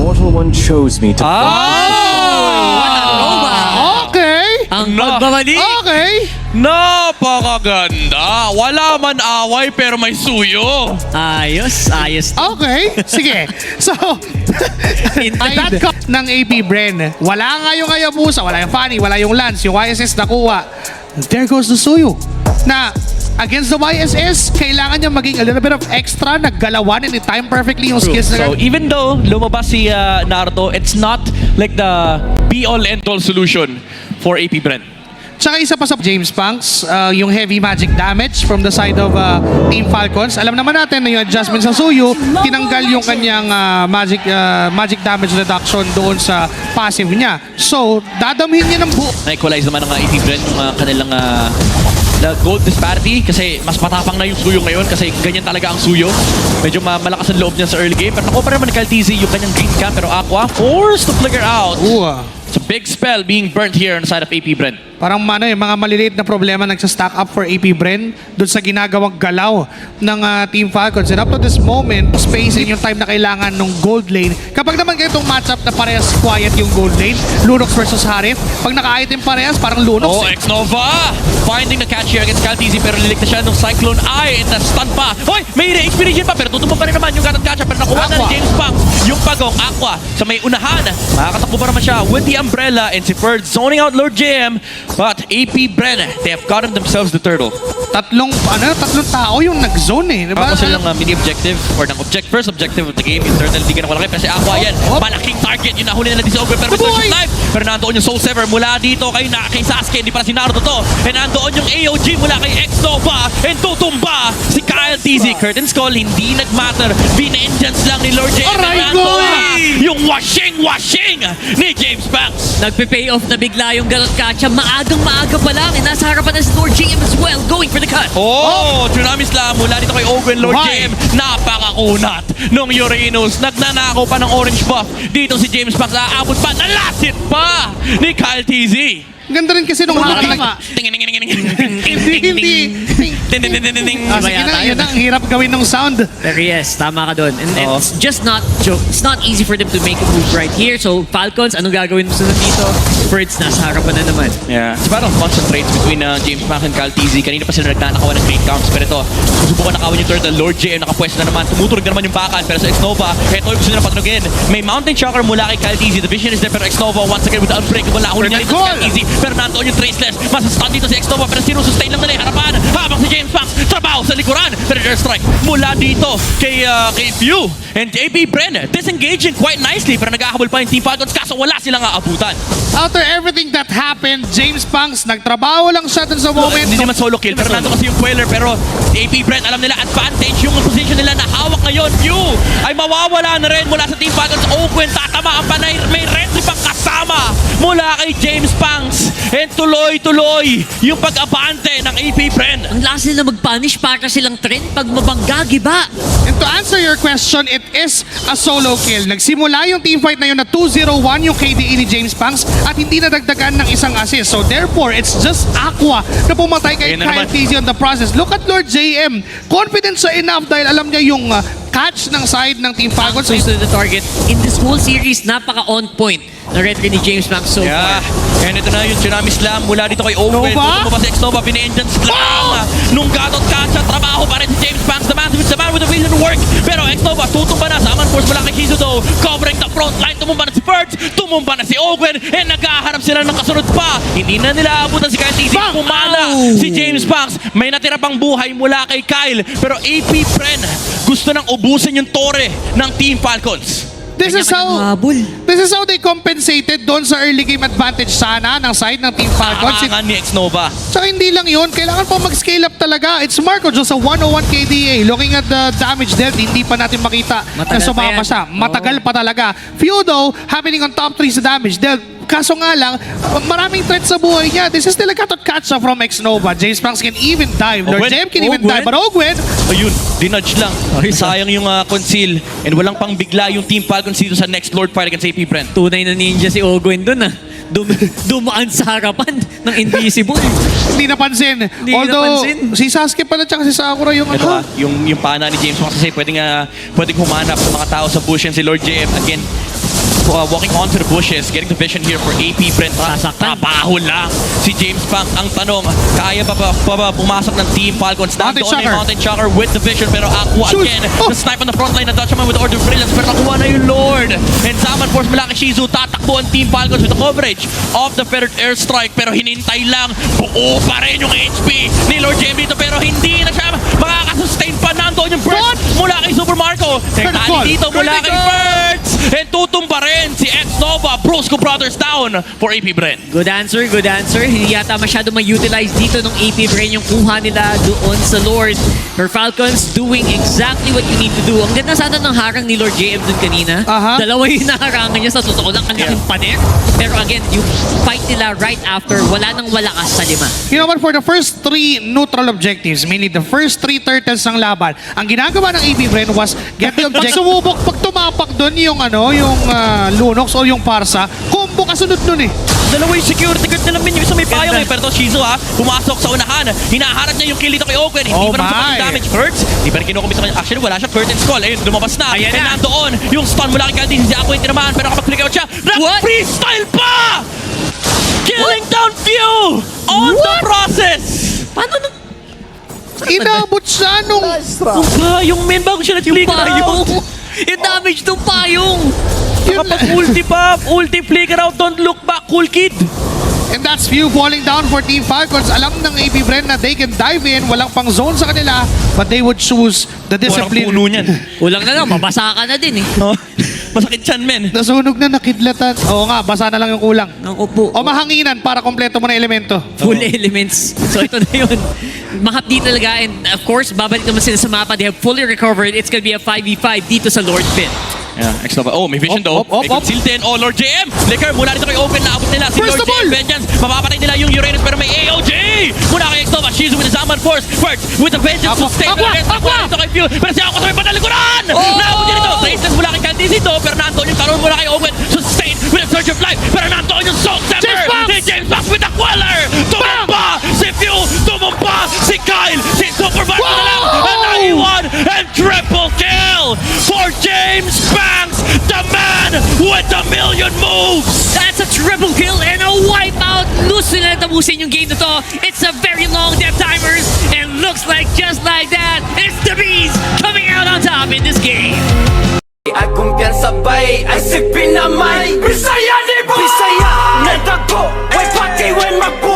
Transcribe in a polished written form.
Mortal One chose me to Okay. Ang pagbabalik. Okay. Napakaganda. Wala man away pero may suyo. Ayos, ayos. Okay. Sige. So, that ng AP Bren. Wala nga yung Hayabusa, wala yung Fanny, wala yung Lance, yung YSS nakuha. There goes the Suyo. Na, against the YSS, kailangan niya maging a little bit of extra, naggalawan and time perfectly yung skills na So even though lumabas si Naruto, it's not like the be-all end-all solution for AP Bren. Tsaka isa pa sa James Punks, yung heavy magic damage from the side of Team Falcons. Alam naman natin na yung adjustment sa Suyu, tinanggal yung kanyang magic damage reduction doon sa passive niya. So, dadamhin niya ng buo. Na-equalize naman ng AP Bren yung kanilang the gold disparity kasi mas matapang na yung Suyo ngayon kasi ganyan talaga ang Suyo. Medyo malakas ang loob niya sa early game pero nakuha pa naman ni Kyle TZ yung kanyang green cam pero Aqua forced to flicker out. It's a big spell being burnt here on the side of AP Bren. Parang mga maliliit na problema nagsa-stack up for AP Bren doon sa ginagawang galaw ng Team Falcons. And up to this moment, spacing yung time na kailangan ng gold lane. Kapag naman ganitong matchup na parehas quiet yung gold lane, Lunox versus Harith, pag naka-item parehas, parang Lunox. Oh, X-Nova! Finding the catch here against Kyle TZ pero lilikta siya ng Cyclone Eye and stun pa. Hoy! May HP region pa pero tutumbang pa rin naman yung catch pero nakuha na ni James Punks yung pagong Aqua sa may unahan. Makakatakbo pa naman siya with the umbrella and si Ferd zoning out Lord JM. But AP Bren, they have gotten themselves the turtle. Tatlong tao yung nag-zone eh. Diba? Tapos silang mini objective or ng first objective of the game, yung turtle di ka na malaki. Kasi Aqua yan, malaking target. Yung nahuli nila di sa Ogre pero may search life. Pero nandoon yung Soul Sever mula dito kay Sasuke. Hindi pala si Naruto to. And nandoon yung AOG mula kay X-Nova. And tutumba si Kyle TZ. Curtain Skull, hindi nagmatter. Vengeance lang ni Lord JM. Yung washing ni James Punks. Nagpe-pay off na bigla yung Galot Kacha. Maaga pa lang. And nasa harapan na si Lord JM as well. Going for the cut. Tsunami Slam mula dito kay Ogre Lord JM. Napakakunat nung Uranus. Nagnanakaw pa ng orange buff. Dito si James Punks aabot pa. Nalasit pa ni Kyle TZ. Ganda rin kasi nung hakama. Hindi. Sige na, yun ang hirap gawin ng sound. Pero yes, tama ka doon. And it's just not it's not easy for them to make a move right here. So Falcons, anong gagawin mo sa dito? Birds, nasa harapan na naman. Yeah. It's parang concentrates between James Punks and Kyle TZ. Kanina pa sila nagnanakawan ng great counts. Pero ito, susubukan nakawan yung turtle. Lord JM nakapwesto na naman. Tumuturog na naman yung bakal. Pero sa X-Nova, ito yung gusto nila patunogin. May Mountain Shocker mula kay Kyle TZ. The vision is there. Pero X-Nova once again with the unbreakable. Nahuli niya dito si Kyle TZ. Pero nandoon yung Traceless. Masastun dito si X-Nova. Pero sinusustain lang nila yung harapan. Habang si James Punks trabaho sa likuran. Pero airstrike mula dito kay Few. And AP Bren disengaging quite nicely. Pero naghahabol pa yung Team Falcons. Kaso wala silang aabutan. After everything that happened, James Punks, nagtrabaho lang siya dun sa moment. Hindi naman solo kill, pero nandun kasi yung Queller. Pero AP Bren, alam nila, advantage yung position nila na hawak ngayon. Few ay mawawala na rin mula sa Team Falcons. Owen, tatamaan pa na may Renly pang kasama mula kay James Punks. And tuloy-tuloy yung pag-abante ng AP Bren. Ang lakas nila mag-punish para silang trend pag mabangga, giba. And to answer your question, it is a solo kill. Nagsimula yung teamfight na yun na 2-0-1 yung KDE ni James Punks at hindi nadagdagan ng isang assist. So therefore, it's just Aqua na pumatay kay Kyle TZ on the process. Look at Lord JM. Confident siya enough dahil alam niya yung catch ng side ng Team Falcons. Close to the target. In this whole series, napaka-on point na red ni James Punks so far. And ito na yung Tsunami Slam mula dito kay Owen. Tutumba pa si X-Nova, Vengeance lang. Nung Gatot Kacha, trabaho pa rin si James Punks. The man with the vision work. Pero X-Nova, tutumba na. Saman force mula kay Kizudo. Covering the front line. Tumumba na si Ferds. Tumumba na si Owen. And naghaharap sila ng kasunod pa. Hindi na nila abutan si Kyle TZ. Pumala si James Punks. May natira pang buhay mula kay Kyle. Pero AP Bren gusto nang ubusin yung tore ng Team Falcons. This is how they compensated doon sa early game advantage sana ng side ng Team Falcons. Aangan ni X-Nova. So hindi lang yun, kailangan pa mag-scale up talaga. It's Marco just sa 101 KDA. Looking at the damage dealt, hindi pa natin makita na sumama siya. Matagal pa talaga. Few though, happening on top 3 sa damage dealt. Kaso nga lang, maraming threat sa buhay niya. This is still a catch from X-Nova. James Punks can even dive. Lord JM can even dive. But Ogwen, ayun, dinudge lang. Sayang yung conceal. And walang pang bigla yung Team Falcons dito sa next Lord fight against AP Bren. Tunay na ninja si Ogwen dun dumaan sa harapan ng Invisible. Hindi napansin. Although, si Sasuke pala tsaka si Sakura yung ano. Yung pana ni James Punks kasi pwedeng humanap ng mga tao sa bush yan si Lord JM. Again, walking onto the bushes, getting the vision here for AP Brent. Sasaktan. Trabaho lang si James Pang. Ang tanong, kaya pa ba pumasok ng Team Falcons? Mountain Nandoon na Shocker. yung Mountain Shocker with the vision, pero Aqua Shoot. again. Oh. The snipe on the front line, na Dutchman with the Order of Brilliance, pero nakuha na yung Lord. And Zaman Force Malaki Shizu, tatakbo ang Team Falcons with the coverage of the Feathered Airstrike, pero hinintay lang. Buo pa rin yung HP ni Lord JM dito, pero hindi na siya makakasustain pa. Nandoon yung burst mula kay Super Marco. Call. Tali dito mula kay Critical. Birds. And tutumba rin si X-Nova. Brusco Brothers down for AP Brent. Good answer, good answer. Hindi yata masyado ma-utilize dito nung AP Brain yung kuha nila doon sa Lord. For Falcons doing exactly what you need to do. Ang ganda sana ng harang ni Lord JM dun kanina. Aha. Dalawa yung naharangan niya sa totoo lang. Ang laking pader. Pero again, yung fight nila right after, wala nang walakas sa lima. You know what, for the first 3 neutral objectives, mainly the first 3 turtles ng laban, ang ginagawa ng AB Bren was get the objective. Sumubok, pag tumapak doon yung Lunox o yung Parsa, combo kasunod nun eh. Dalawa yung security guard nila min yung isa may payong Ganda. eh. Pero to Shizu pumasok sa unahan. Hinaharap niya yung kill dito kay Owen. Hindi Oh pa naman sa my. kanyang damage. Hurts. Hindi pa rin kinukumit sa kanya. Actually, wala siya. Curtain Skull. Ayun, lumabas na. Ayan And na. nandoon yung stun mula kay Caldi. Si Aqua hindi naman. Pero kapag flick out siya, What? freestyle pa! Killing down few on the process! Paano nung Inabot siya nung... Ang payong men bago siya nag-flicker out. yung damage ng payong? Kapag ulti pa, ulti flicker out, don't look back, cool kid. And that's few falling down for Team Falcons. Alam ng AB Bren na they can dive in, walang pang zone sa kanila, but they would choose the Walang discipline. puno niyan. Kulang na lang, mabasa ka na din eh. Masakit yan, men. Nasunog na, nakidlatan. Oo nga, basa na lang yung kulang. Ang upo. O mahanginan para kompleto mo na elemento. Full elements. So ito na yun. Mahapdi talaga. And of course, babalik naman sila sa mapa. They have fully recovered. It's gonna be a 5v5 dito sa Lord Pit. Yeah, X-Nova. Oh, may vision Op, daw. op, op, May op. conceal din. Oh, Lord JM. Licker, mula dito kay Open, naabot nila. Si First Lord of all! JM Vengeance. Mapapatay nila yung Uranus, pero may AOJ! Mula kay X-Nova. Shizu with the Zaman Force. First, with the Vengeance Aqua, sustain. Aqua, Aqua! Dito kay Few. Pero si Aqua sa may panalikuran! Oh! Naabot niya dito. Traceless mula kay Candizito. Pero nandoon yung karoon mula kay Open. Sustain with a Surge of Life. Pero nandoon yung Soul Scepter. James Fox! Si James Fox with the Queller. Tumumpa! Si Few. Tumumpa! Si Kyle. Si Supervisor na lang. Ang naiwan. And triple kill for James Banks, the man with a million moves! That's a triple kill and a wipeout. Luso na tapusin yung game na to. It's a very long death timers and looks like just like that, it's the Bees coming out on top in this game. At kumpiyansa ba'y ay sipin naman Bisaya ni Bo! Bisaya! Nadako! Way pati when magbuhay